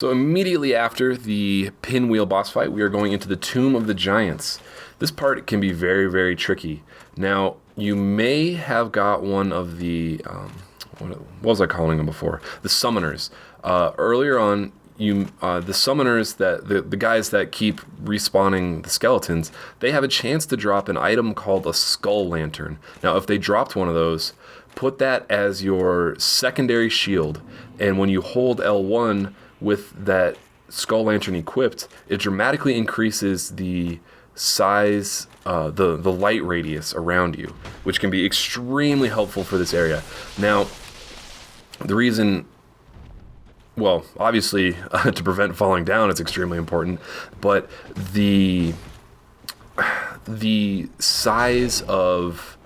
So immediately after the pinwheel boss fight, we are going into the Tomb of the Giants. This part can be very, very tricky. Now, you may have got one of the, what was I calling them before? The summoners. Earlier on, the summoners, the guys that keep respawning the skeletons, they have a chance to drop an item called a skull lantern. Now, if they dropped one of those, put that as your secondary shield, and when you hold L1 with that skull lantern equipped, it dramatically increases the size, the light radius around you, which can be extremely helpful for this area. Now, the reason, well, obviously, to prevent falling down, it's extremely important, but the size of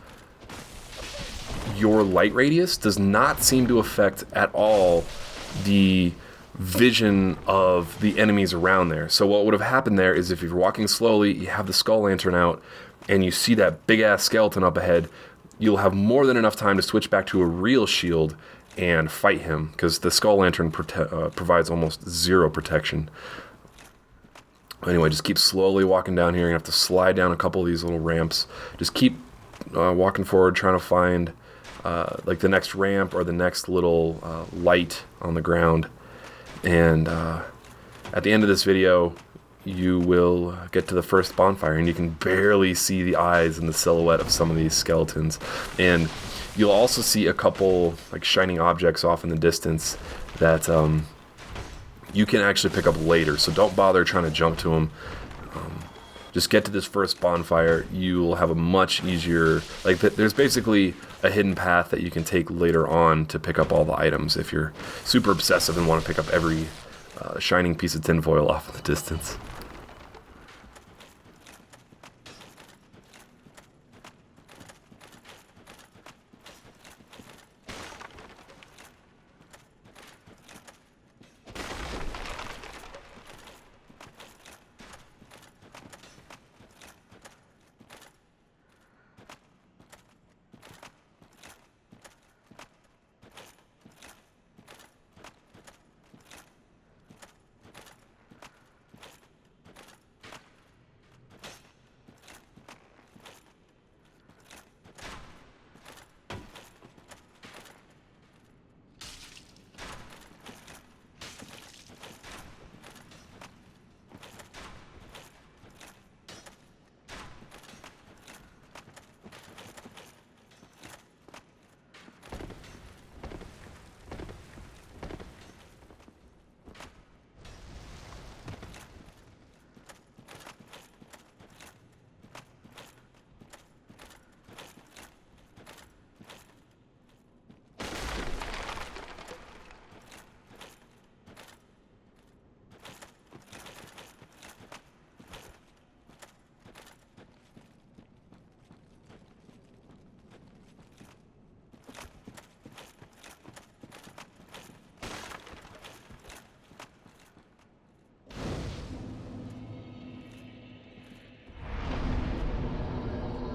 your light radius does not seem to affect at all the vision of the enemies around there. So what would have happened there is if you're walking slowly, you have the skull lantern out, and you see that big ass skeleton up ahead, you'll have more than enough time to switch back to a real shield and fight him, because the skull lantern provides almost zero protection. Anyway, just keep slowly walking down here. You have to slide down a couple of these little ramps. Just keep walking forward, trying to find like the next ramp or the next little light on the ground. And at the end of this video, you will get to the first bonfire, and you can barely see the eyes and the silhouette of some of these skeletons. And you'll also see a couple like shining objects off in the distance that you can actually pick up later. So don't bother trying to jump to them. Just get to this first bonfire. You'll have a much easier, like there's basically a hidden path that you can take later on to pick up all the items if you're super obsessive and want to pick up every shining piece of tinfoil off in the distance.